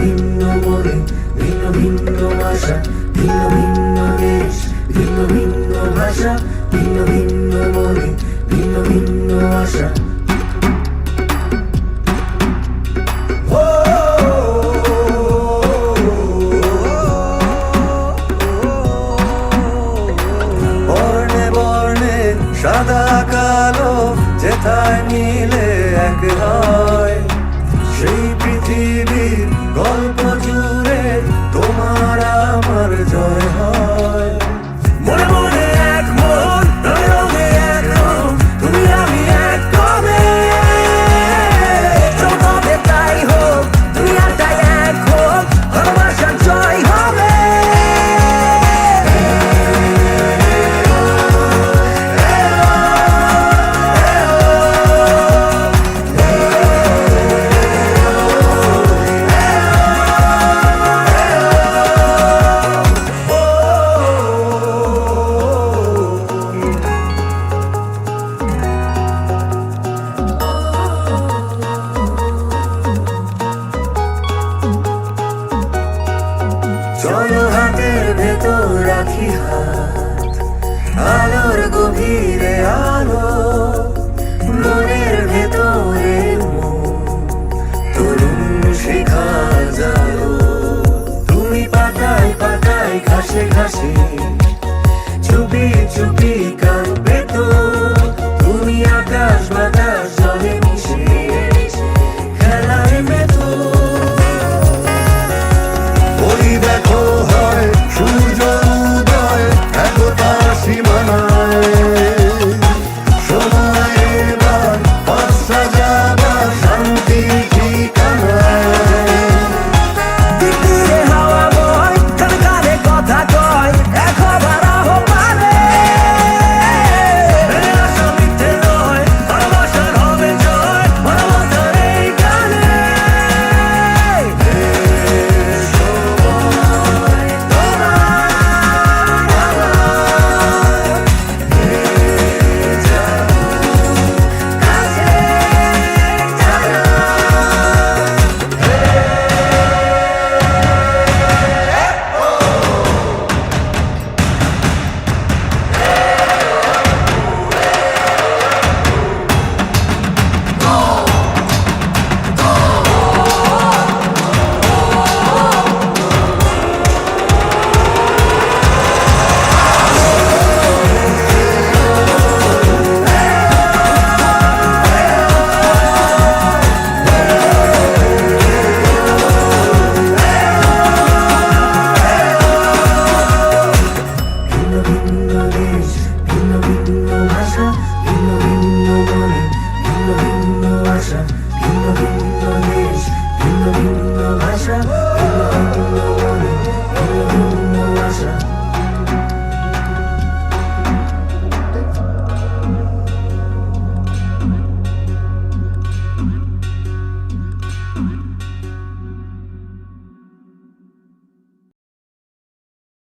ভিন্ন মনে, ভিন্ন ভিন্ন ভাষা, ভিন্ন ভিন্ন দেশ, ভিন্ন ভিন্ন ভাষা, ভিন্ন ভিন্ন মনে, ভিন্ন ভিন্ন আশা। বর্ণে বর্ণে সাদা কালো যেথায় মিলে এক হয়, সেই পৃথিবীর গল্প জুড়ে তোমার আমার জয় হয়। মনে মনে এক মন, রঙে রঙে এক রং, তুমি আমি এক কবে। চৌকবে তাই হোক, দুনিয়াটাই এক হোক, ভালোবাসার জয় হবে। চলো হাতের ভেতর রাখি হাত, আলোর গভীরে আলো, মনের ভেতরে মন, তরুণ শিখা।